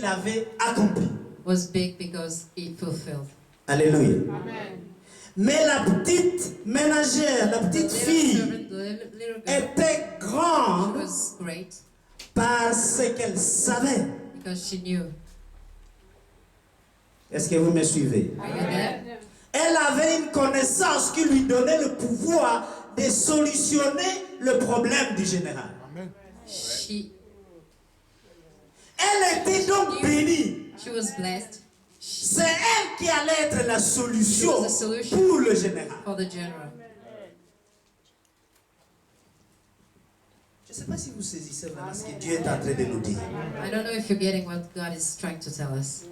qu'il avait accompli. was big because he fulfilled. Alléluia. Amen. Mais la petite ménagère, la petite The little fille, servant, the little girl, était she grande was great parce qu'elle savait. because she knew. Est-ce que vous me suivez? Are you there? Elle avait une connaissance qui lui donnait le pouvoir de solutionner le problème du général. She Elle était donc bénie. was blessed C'est elle qui allait être la solution She was the solution. pour le général. for the general. Je ne sais pas si vous saisissez vraiment ce que Dieu est en train de nous dire. I don't know if you're getting what God is trying to tell us.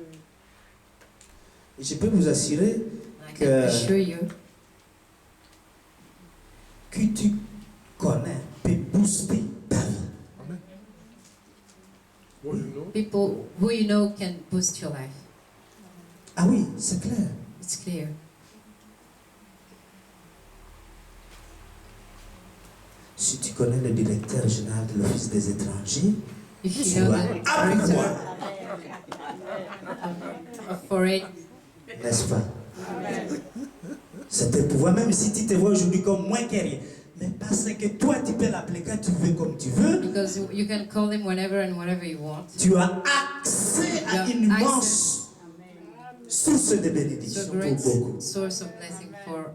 Et je peux vous assurer I can assure you que tu connais peut booster ta vie. people who you know can boost your life. Ah oui, c'est clair. It's clear. Si tu connais le directeur général de l'Office des étrangers, If tu you know vas the avec director moi, of foreign, n'est-ce pas? C'est un pouvoir, même si tu te vois aujourd'hui comme moins que rien. Mais parce que toi, tu peux l'appeler quand tu veux, comme tu veux. because you can call him whenever and whatever you want. Tu as accès à You une have immense source de It's a bénédiction pour great beaucoup. source of blessing for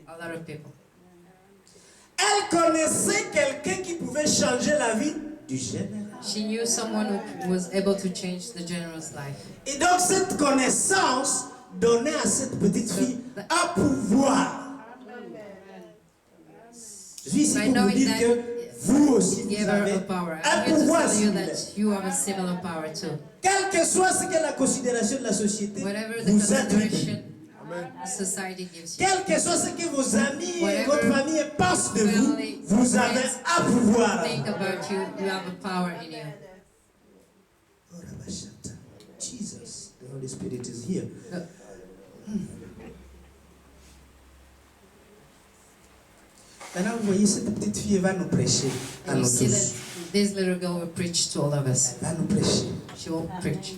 a lot of people. Elle connaissait quelqu'un qui pouvait changer la vie du général. She knew someone who was able to change the general's life. Et donc cette connaissance donnait à cette petite fille un pouvoir. Je suis ici By pour vous knowing dire that, que vous aussi, It vous gave her avez a power. un I'm here to pouvoir tell you similaire. that you have a similar power too. Quelle que soit ce que la considération de la société Whatever the vous attribue. consideration society gives you. Quel que soit ce que vos amis et Whatever votre famille pensent de vous, family, vous avez friends un pouvoir. Think about you, you have a power in you. Oh, Rabashata. Jesus, the Holy Spirit is here. Maintenant, vous voyez, cette petite fille va nous prêcher à And you nous see that tous. this little girl will preach to all of us. Elle va nous prêcher. She will preach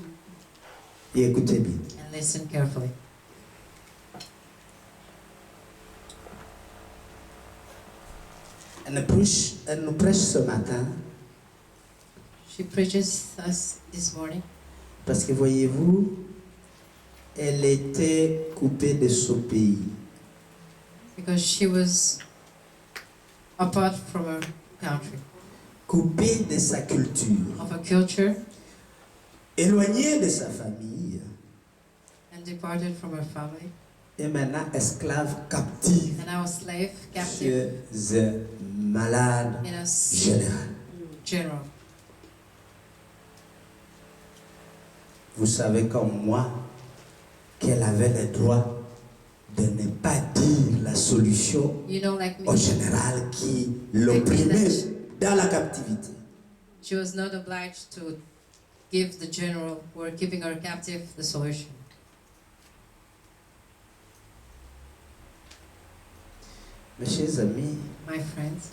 Et écoutez bien. and listen carefully. Elle nous prêche ce matin She preaches us this morning parce que, voyez-vous, elle était coupée de son pays. because she was apart from her country, Coupée de sa culture. of her culture, Éloignée de sa famille. and departed from her family, Et maintenant esclave captive and now a slave, captive chez un malade in a général. general. Vous savez comme moi qu'elle avait le droit de ne pas dire la solution You know, like me, au général qui l'opprimait dans la captivité. she was not obliged to give the general who were keeping her captive the solution. Mes chers amis, My friends,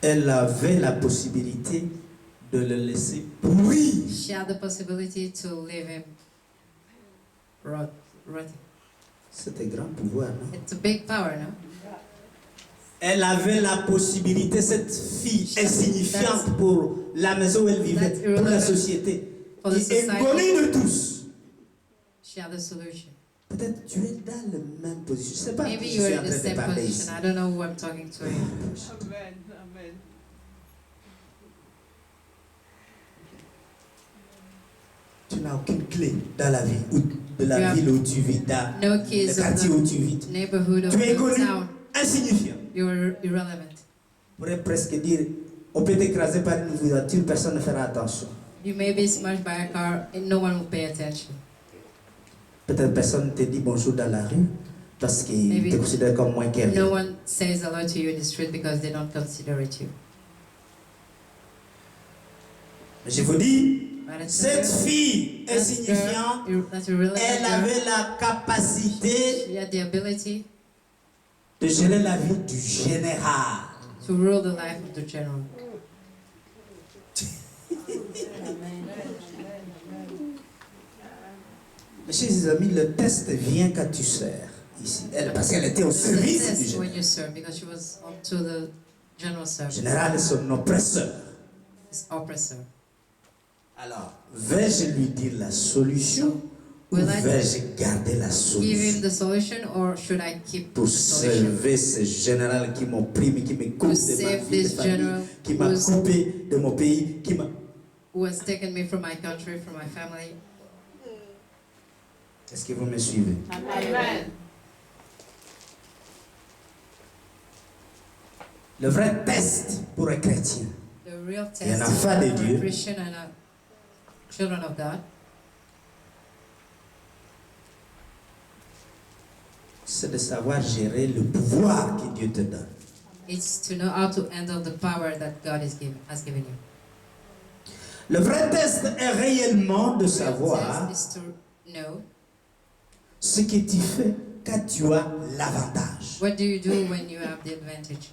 elle avait la possibilité de le laisser pourrir. she had the possibility to leave him rotting. C'est un grand pouvoir, non? It's a big power, no? Elle avait la possibilité, cette fille insignifiante pour la maison où elle vivait, pour la société, For the et society, inconnue de tous. she had the solution. Peut-être tu es dans la même position. Je ne sais pas Maybe qui je you're suis in en the train de same parler ici. position. I don't know who I'm talking to. Amen. Amen. Tu n'as aucune clé dans la vie, de la You have ville où tu vis, dans no le keys of quartier où the tu vis. neighborhood of Tu es the inconnu, town. insignifiant. You're irrelevant. On pourrait presque dire, on peut t'écraser par une voiture, personne ne fera attention. You may be smashed by a car and no one will pay attention. Peut-être personne ne te dit bonjour dans la rue parce qu'il Maybe te considère comme moins qu'elle. No one says hello to you in the street because they don't consider it you. Je vous dis, But it's cette fille insignifiante, that's irrelevant. elle girl. avait la capacité She had the ability de gérer la vie du général. to rule the life of the general. Mes chers amis, le test vient quand tu sers ici. Parce qu'elle était au There's a service du test général. when you serve, because she was up to the general Le service, général est son oppresseur. his oppressor. Alors, vais-je lui dire la solution ou Will I vais-je garder la Give him solution the solution, or should I keep pour the solution? sauver ce général qui m'opprime, qui me coupe To de ma save vie, de this famille, general qui m'a who's- coupé de mon pays, qui m'a... Who has taken me from my country, from my family? Est-ce que vous me suivez? Amen. Le vrai test pour un chrétien, The real Et un test enfant de for Dieu. a Christian and a children of God c'est de savoir gérer le pouvoir que Dieu te donne. is to know how to handle the power that God has given you. Le vrai test est réellement de The real savoir test is to know ce que tu fais quand tu as l'avantage. what do you do when you have the advantage.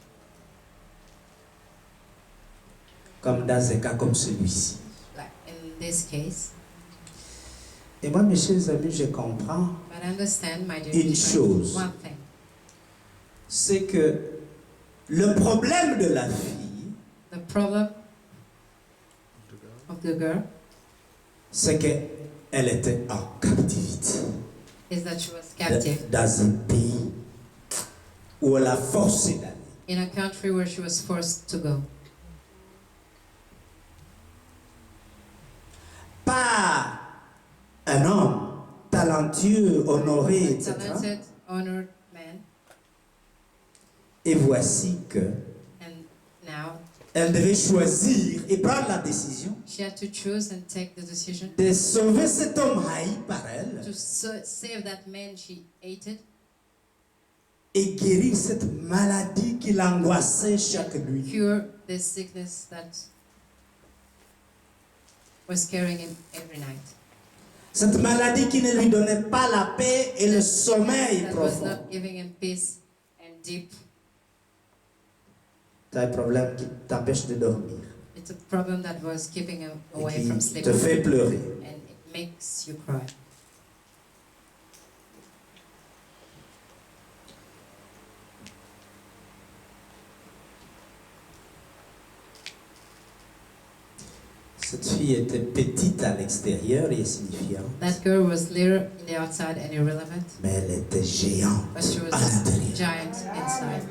Comme dans un cas comme celui-ci. Like in this case, Et moi, mes chers amis, je comprends, but understand, my dear Une friend, chose. one thing. c'est que le problème de la fille, The problem of the girl c'est qu'elle était en captivité. is that she was captive Dans un pays où on l'a forcée d'aller. in a country where she was forced to go. Pas un homme talentueux, honoré, A etc. talented, honored man, Et voici que and now elle devait choisir et prendre la décision she had to choose and take the decision de sauver cet homme haï par elle to save that man she hated et guérir cette maladie qui l'angoissait chaque nuit. cure this sickness that was carrying him every night. Cette maladie qui ne lui donnait pas la paix et le sommeil That was profond. not giving him peace and deep. Tu as un problème qui t'empêche de dormir It's a problem that was keeping him away et from qui sleep, te fait pleurer. and it makes you cry. Cette fille était petite à l'extérieur et insignifiante, That girl was little in the outside and irrelevant, mais elle était géante but she à was a l'intérieur. giant inside.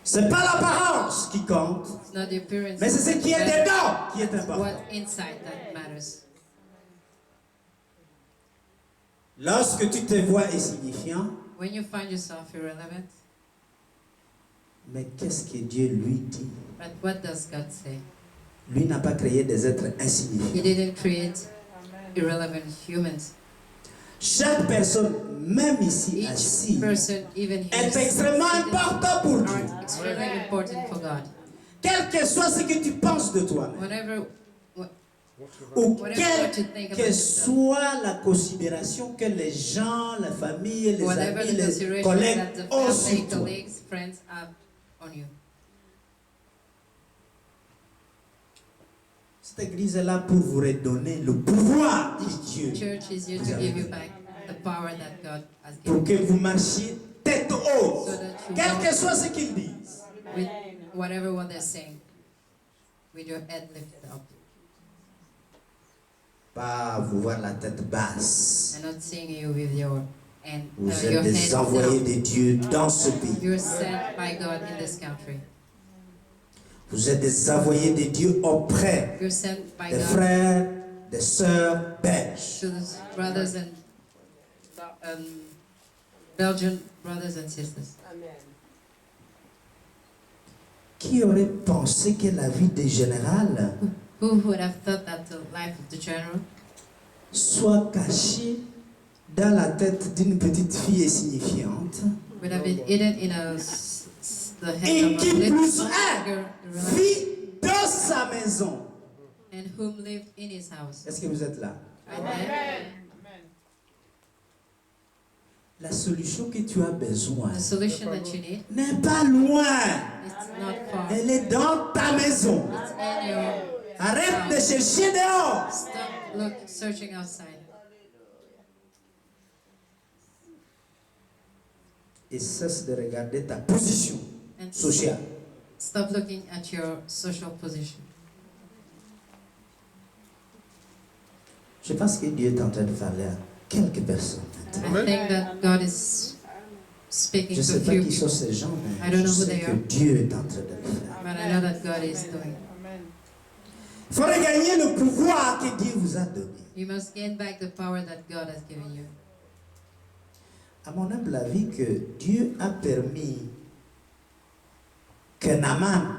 C'est pas l'apparence qui compte, It's not the appearance, mais c'est ce qui est but dedans qui est important. what inside that matters. Lorsque tu te vois insignifiant, When you find yourself irrelevant, mais qu'est-ce que Dieu lui dit? but what does God say? Lui n'a pas créé des êtres He insignifiants. didn't create irrelevant humans. Chaque personne, même ici Each assis, person, even est here, extrêmement important pour Dieu. are extremely important for God. Quel que soit ce que tu penses de toi-même, Whatever, ou whatever quelle what you think about que yourself, soit la considération que les gens, la famille, les whatever amis, the les consideration collègues that the ont family, sur toi. colleagues, friends have on you. Cette église est là pour vous redonner le pouvoir de Dieu, Church is here Vous to avez give you vu. back the power that God has pour given que you, vous marchiez tête haute, so that you quel que walk soit ce qu'ils disent. with whatever what they're saying, with your head lifted up, Pas vous voir la tête basse. and not seeing you with your Vous your êtes des head envoyés down. de Dieu dans ce pays. You're sent by God in this country. Vous êtes des envoyés de Dieu auprès You're sent by des God frères, des sœurs belges. to the brothers and Belgian brothers and sisters. Qui aurait pensé que la vie des générales Who would have thought that the life of the general soit cachée dans la tête d'une petite fille insignifiante would have been hidden in the et head of a qui little plus girl est vit dans sa maison? and whom lived in his house. Est-ce que vous êtes là? Amen. La solution que tu as besoin The solution that you need, n'est pas loin. it's not far. Elle est dans ta maison. It's in your Arrête de chercher dehors. Stop searching outside. et cesse de regarder ta position and sociale. stop looking at your social position. Je pense que Dieu est en train de parler à quelques personnes. I think that God is speaking Je ne to sais pas few qui sont people, ces gens, I mais don't je know who sais they que are. Dieu est en train de le faire. but I know that God is doing it. Amen. Il faut regagner le pouvoir que Dieu vous a donné. You must gain back the power that God has given you. À mon humble avis, que Dieu a permis que Naaman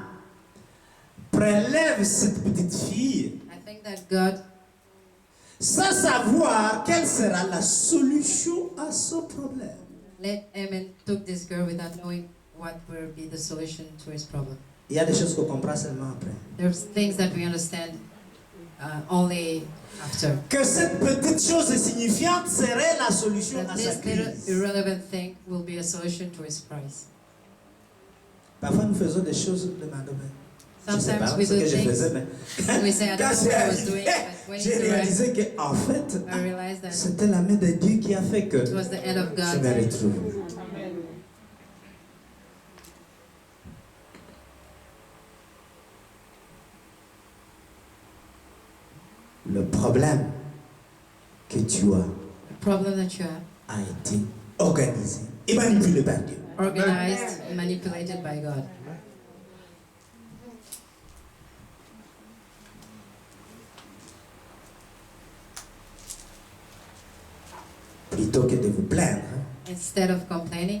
prélève cette petite fille I think that God, sans savoir quelle sera la solution à son problème. let Amen took this girl without knowing what will be the solution to his problem. Il y a des choses qu'on comprend seulement après. There's things that we understand only after. Que cette petite chose insignifiante serait la solution That à sa this little crise. irrelevant thing will be a solution to his price. Parfois, nous faisons des choses de ma domaine. Je ne sais pas Sometimes we ce do que je faisais, things mais and we say, I don't quand know j'ai what I was doing, arrivé, but when j'ai it's arrived, réalisé que, en fait, I realized that c'était la main de Dieu qui a fait que it was the hand of je God. me retrouve. Amen. Le problème que tu as The problem that you have, a été organisé et manipulé par Dieu. organized and manipulated by God. Plutôt que de vous plaindre, Instead of complaining,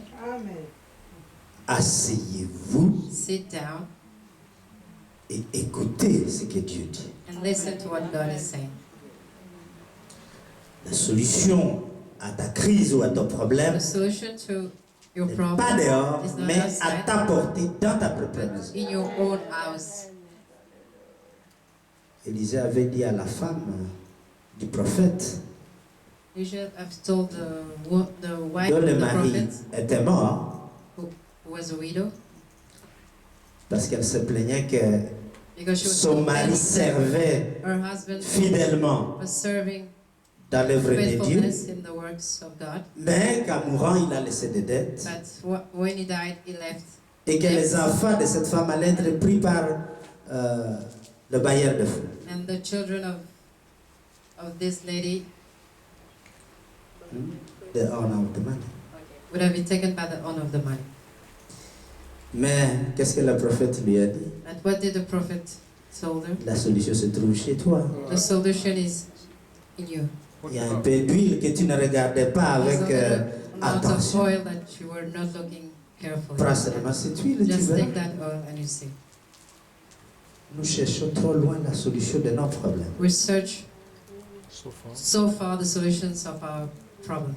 asseyez-vous sit down et écoutez ce que Dieu dit. and listen to what God is saying. La solution à ta crise ou à ton problème The solution to your n'est problem pas dehors, is not mais à outside, ta portée dans ta propre but maison. in your own house. Élisée avait dit à la femme du prophète, You should have told the wife dont of le the mari prophet, était mort, who was a widow, parce qu'elle se plaignait que because she was son mari complaining that servait her husband fidèlement was serving dans l'œuvre de Dieu, faithfulness in the works of God, mais qu'en mourant, il a laissé des dettes but when he died, he left, et que les enfants de cette femme allaient être pris par le bailleur de fonds. and the children of this lady The owner of the money. would have been taken by the owner of the money. Mais qu'est-ce que le prophète lui a dit? And what did the prophet told her? La solution se trouve chez toi. The solution is in you. Il y a un peu d'huile que tu ne regardais pas There's avec a little amount of attention. oil that you were not looking carefully. Prends seulement cette huile, tu Just verras. take that oil and you see. Nous cherchons trop loin la solution de nos problèmes. We search So far. so far the solutions of our problem.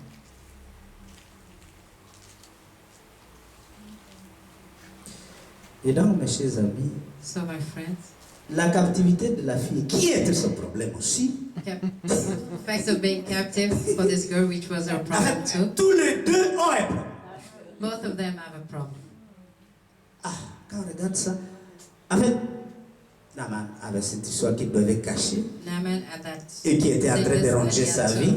Et donc, mes chers amis, So my friends, la captivité de la fille, qui était son problème aussi, the fact of being captive for this girl, which was her en problem fait, too, tous les deux ont un problème. both of them have a problem. Ah, quand on regarde ça, en fait, Naaman avait cette histoire qu'il devait cacher Naaman had that et qui était en train de sickness that ronger he sa had vie,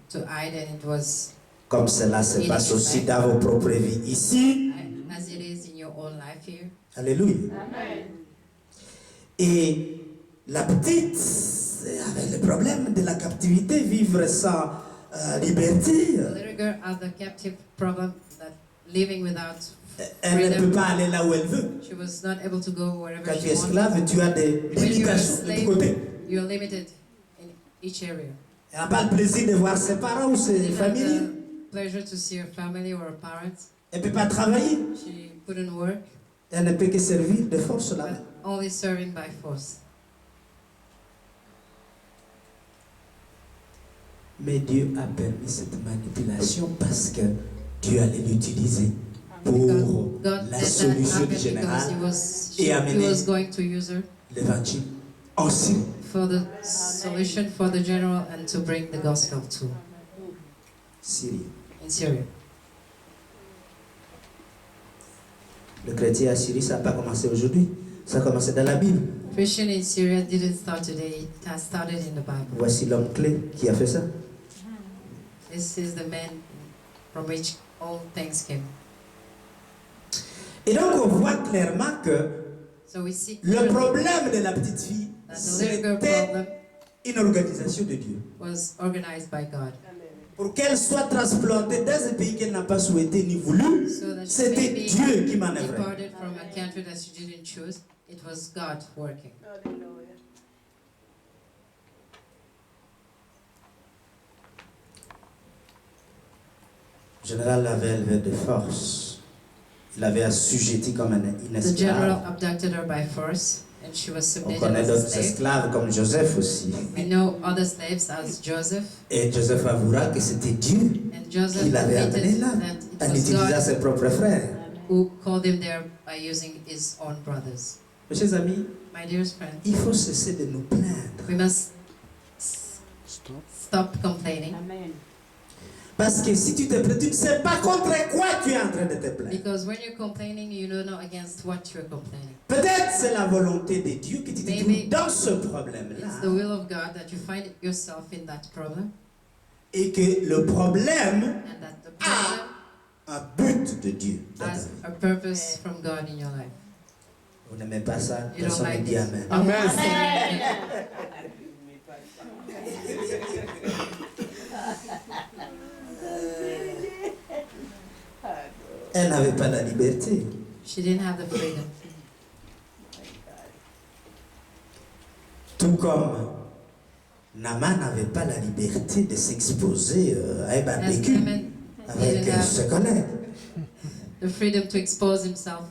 to hide, and it was comme cela se passe aussi dans vos propres vies ici. as it is in your own life here. Alléluia. Amen. Et la petite avait le problème de la captivité, vivre sans liberté. The little girl had the captive problem that living without Elle ne peut freedom, pas aller là où elle veut. she was not able to go wherever Quand tu she es wanted. esclave, tu as des When you're a limitations de tous slave, côtés. you're limited in each area. Elle n'a pas le plaisir de voir ses parents ou She ses didn't have familles. the pleasure to see her family or her parents. Elle ne peut pas travailler. She couldn't work, Elle ne peut que servir de force là. but only serving by force. Mais Dieu a permis cette manipulation parce que Dieu allait l'utiliser pour God la let that solution happen because générale, he et amener was going to use her l'évangile en Syrie. for the solution for the general and to bring the gospel to Syrie. in Syria. Le chrétien à Syrie, ça n'a pas commencé aujourd'hui. Ça a commencé dans la Bible. Christian in Syria didn't start today, it has started in the Bible. Voici l'homme clé qui a fait ça. This is the man from which all things came. Et donc on voit clairement que So we see le clearly problème de la petite fille, that the little girl c'était problem une organisation de Dieu. was organized by God. Pour qu'elle soit transplantée dans un pays qu'elle n'a pas souhaité ni voulu, So that she c'était may be Dieu qui manœuvrait. departed from a country that she didn't choose. It was God working. Le général l'avait élevé de force. Il l'avait assujetti comme une The general esclave. abducted her by force, and she was On submitted connaît as a d'autres slave. esclaves comme Joseph aussi. We know other slaves as Joseph, Et Joseph avouera que c'était Dieu and Joseph qui l'avait amené admitted là, that en it was utilisant God ses propres frères. who called him there by using his own brothers. Mes chers amis, My dearest friend, il faut cesser de nous plaindre. we must stop complaining, Parce que si tu te plains, tu ne sais pas contre quoi tu es en train de te plaindre. because when you're complaining, you don't know against what you're complaining. Peut-être c'est la volonté de Dieu que tu te Maybe trouves dans ce It's the problème-là. will of God that you find yourself in that problem, Et que le problème and that the problem a un but de Dieu dans ta has vie. a purpose from God in your life. Vous n'aimez pas ça? You don't Personne ne like dit this. Amen. Amen. Say amen. Elle n'avait pas la liberté. She didn't have the freedom. Tout comme Naaman n'avait pas la liberté de s'exposer à un As barbecue Naaman avec didn't have ses collègues. the freedom to expose himself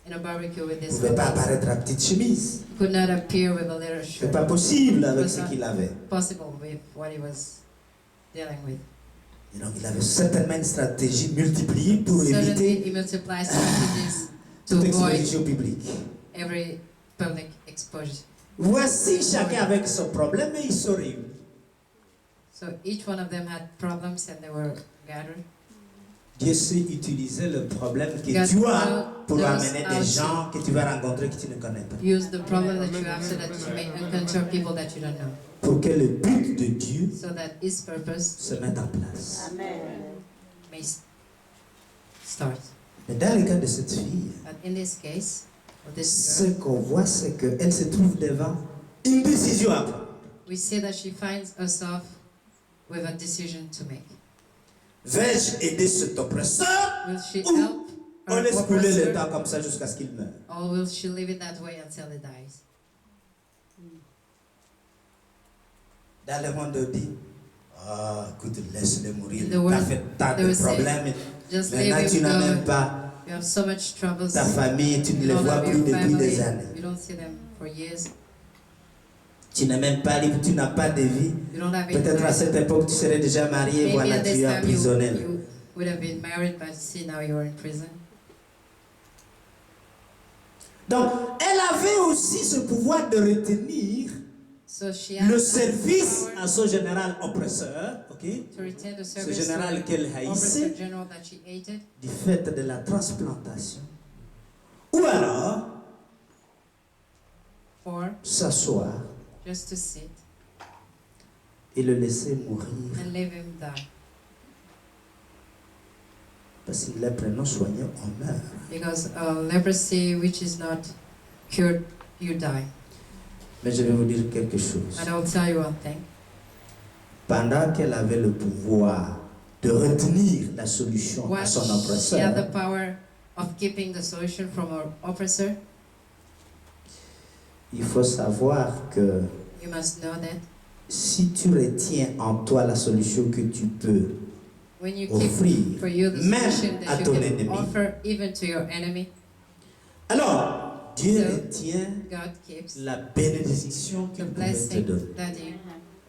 in a barbecue with Il ne his pouvait pas colleagues. apparaître à petite chemise. He could not appear with a little Ce n'est shirt. pas possible avec ce qu'il avait. Possible with what he was dealing with. Et donc il avait certainement une stratégie multipliée pour Certainly, éviter he multiplied strategies to toute avoid exposition publique. every public exposure. Voici chacun avec son problème et ils se réunissent. So each one of them had problems and they were gathered. Dieu sait utiliser le problème que God tu as pour knows amener how des to gens que tu vas rencontrer que tu ne connais pas. Use the problem that you have so that you may encounter people that you don't know. Pour que le but de Dieu So that his purpose se mette en place. may start. Mais dans le cas de cette fille, But in this case, of this ce girl, qu'on voit, c'est qu'elle se trouve devant une décision à prendre. we see that she finds herself with a decision to make. Vais-je aider cet oppresseur Will she ou help on her laisse couler le oppressor, temps comme ça jusqu'à ce qu'il meure? or will she leave it that way until he dies? Dans le monde, on dit, ah, écoute, laisse-le mourir. In the Tu as world, fait tant they de will say, problèmes. Just Maintenant, leave tu him n'as même go. pas You have so much troubles. ta famille, tu ne You les don't vois have plus your depuis des family. années. You don't see them for years. Tu n'es même pas libre, tu n'as pas de vie. You don't have any Peut-être à life. cette époque, tu serais déjà marié, Maybe voilà, at tu this es time emprisonné. là. you would have been married, but see now you're in prison. Donc, elle avait aussi ce pouvoir de retenir So she had le the service power à son général oppresseur, ok, to retain the ce service général to qu'elle the officer haïssait, general that she hated, du fait de la transplantation. Ou alors, or s'asseoir just to sit et le laisser mourir. and leave him die. Parce que les prénoms soignés, on meurt. Because leprosy, which is not cured, you die. Mais je vais vous dire quelque chose. And I will tell you one thing. Pendant qu'elle avait le pouvoir de retenir la solution à While son she had the oppresseur, power of keeping the solution from her oppressor, il faut savoir que you must know that si tu retiens en toi la solution que tu peux when you keep offrir, for you the même solution à that you ton can ennemi, offer even to your enemy, alors Dieu So, retient God keeps la bénédiction the qu'il pouvait te blessing donner. that He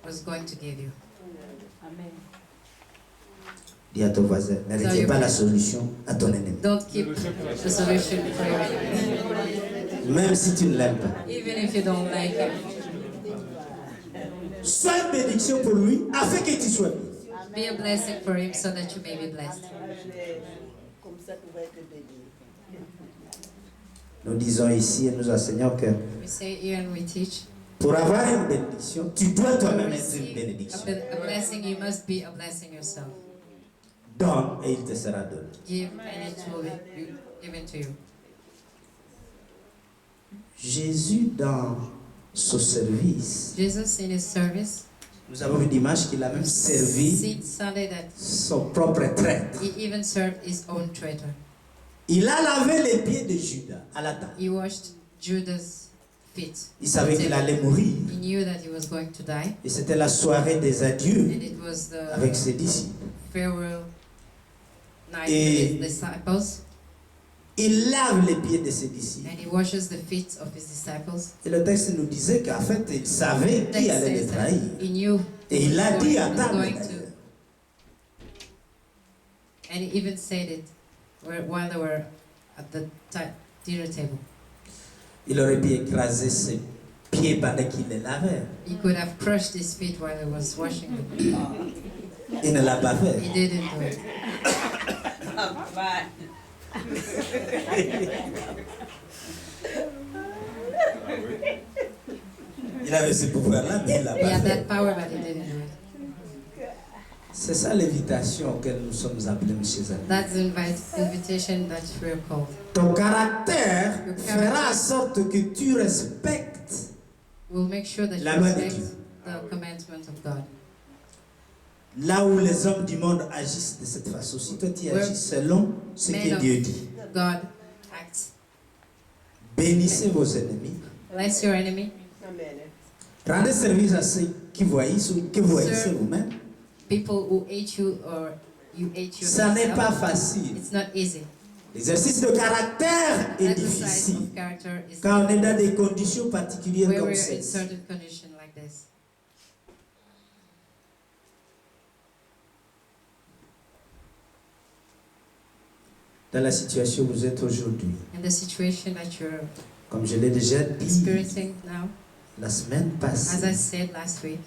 was going to give you. Dis à ton voisin, ne So retiens you- pas la solution à ton ennemi. Don't keep the solution for your enemy, Même si tu ne l'aimes pas. even if you don't like him. Sois une bénédiction pour lui afin que tu sois béni. Be a blessing for him so that you may be blessed. Nous disons ici et nous enseignons que We say here and we teach. pour avoir une bénédiction, tu dois To toi-même être une receive bénédiction. a blessing, you must be a blessing yourself. Donne et il te sera donné. Give and it will be given to you. Jésus, dans son service, Jesus in his service, nous avons vu l'image qu'il a même servi see Sunday that son propre traître. he even served his own traitor. Il a lavé les pieds de Judas à la table. He washed Judas' feet. Il savait qu'il allait mourir. He knew that he was going to die, Et c'était la soirée des adieux and it was avec the ses disciples. farewell night Et- with his disciples, Il lave les pieds de ses disciples. and he washes the feet of his disciples. Et le texte nous disait qu'en fait, il savait qui Text allait le says that trahir. he knew Et he il l'a was dit going, à was table. going to, d'ailleurs. and he even said it while they were at the dinner table. Il aurait pu écraser ses pieds pendant qu'il les lavait. He could have crushed his feet while he was washing them. Il ne l'a pas He fait. didn't do it. Il avait ce pouvoir-là, mais il ne l'a He pas had fait. that power, but he didn't do it. C'est ça l'invitation auquel nous sommes appelés, mes chers amis. That's the invitation that we're called. Ton caractère fera en sorte que tu respectes. We'll make sure that you La loi de respect Dieu. the commandment of God. Là où les hommes du monde agissent de cette façon, si toi tu agis selon ce Men que of Dieu dit, God acts. bénissez vos ennemis, Bless your enemy. rendez service à ceux qui voyissent ou que vous haïssez Serve vous-même. people who hate you or you hate Ça n'est pas yourself. facile. It's not easy. L'exercice de caractère est Exercise difficile of character is quand on est dans des conditions particulières where comme we're in celle-ci. certain conditions like this. Dans la situation où vous êtes aujourd'hui, In the situation that you're comme je l'ai déjà dit experiencing now, la semaine as I passée, said last week,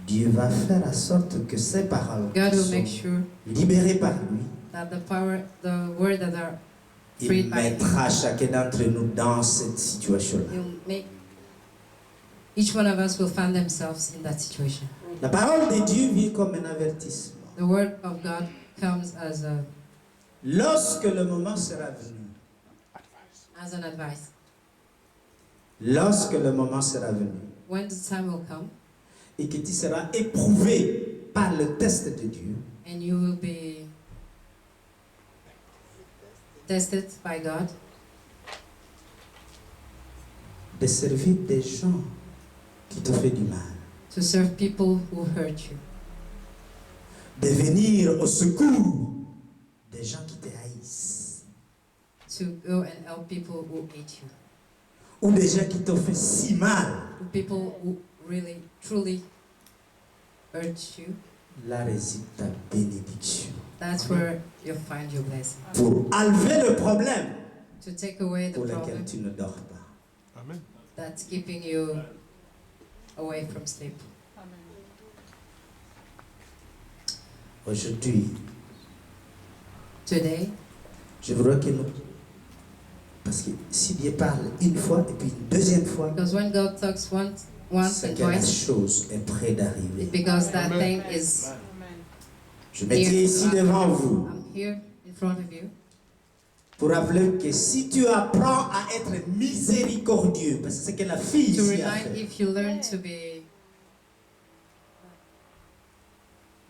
Dieu va faire en sorte que ces paroles God will sont make sure libérées par lui. that the word that are Il freed by Him, mettra chacun d'entre nous dans cette situation-là. He'll make each one of us will find themselves in that situation. La parole de Dieu vient comme un avertissement. The word of God comes as Lorsque le moment sera venu, an advice. lorsque le moment sera venu, When the time will come, et que tu seras éprouvé par le test de Dieu, and you will be tested by God de servir des gens qui t'ont fait du mal, to serve people who hurt you, de venir au secours des gens qui te haïssent, to go and help people who hate you, ou des gens qui t'ont fait si mal. to people who really, truly hurt you. Là réside ta bénédiction. That's where you'll find your blessing. Pour enlever le problème To take away the pour lequel problem tu ne dors pas. Amen. that's keeping you away from sleep. Aujourd'hui, Today, je voudrais que nous... Parce que si Dieu parle une fois et puis une deuxième fois, because when God talks once c'est and que la twice, chose est près d'arriver. it's because that Amen. thing is. Je me tiens ici devant vous I'm here in front of you pour rappeler que si tu apprends à être miséricordieux, parce que c'est ce que la fille to ici a remind fait. if you learn to be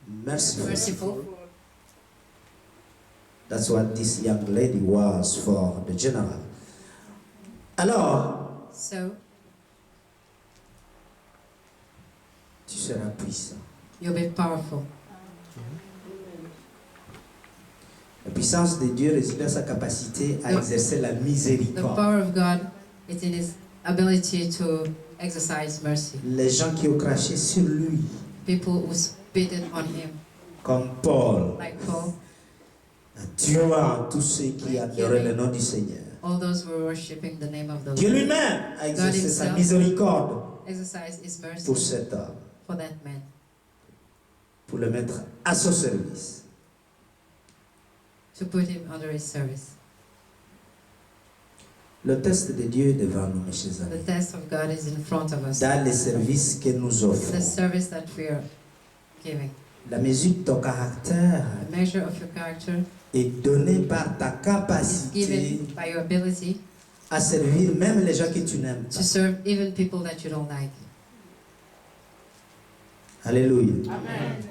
Merciful. merciful. That's what this young lady was for the general. Alors, So tu seras puissant. you'll be powerful. La puissance de Dieu réside dans sa capacité à The- exercer la The miséricorde. power of God is in His ability to exercise mercy. Les gens qui ont craché sur lui, People who spitted on Him, comme Paul, like Paul, tuant tous ceux qui adoraient le nom du Seigneur. all those who were worshiping the name of the Dieu Lord, lui-même a exercé sa himself. miséricorde exercise His mercy pour cet homme, for that man, pour le mettre à son service. to put him under His service. Le test de Dieu est devant nous, mes chers The amis. test of God is in front of us. Dans les services que nous offrons, The service that we are giving. la mesure de ton caractère The measure of your character est donnée par ta is capacité given by your ability à servir même les gens que tu n'aimes to pas. serve even people that you don't like. Alléluia. Amen.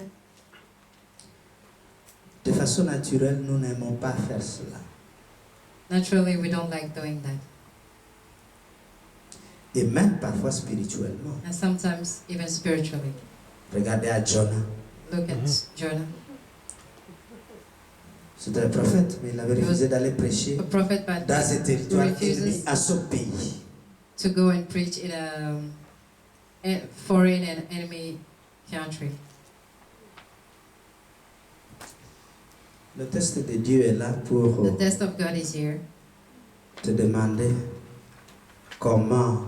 De façon naturelle, nous n'aimons pas faire cela. Naturally, we don't like doing that. Et même parfois spirituellement. And sometimes, even spiritually. Regardez à Jonah. Look at Jonah, C'était un prophète, mais il avait refusé d'aller prêcher a prophet, but dans ce territoire refuses ennemi à son pays. to go and preach in a foreign and enemy country. Le test de Dieu est là pour The test of God is here te demander comment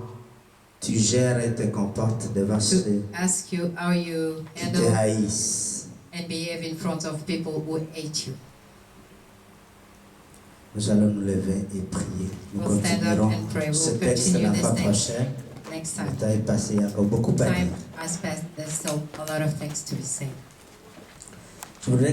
tu gères et te comportes devant to ceux ask you how you qui te handle haïssent. and behave in front of people who hate you. Nous allons nous lever et prier. Nous We'll stand up continuerons and pray. We'll ce texte continue la this fois thing. prochaine. Next Le time. temps est passé, il y a encore beaucoup à dire. Time has passed. There's still a lot of things to be said. Je voudrais que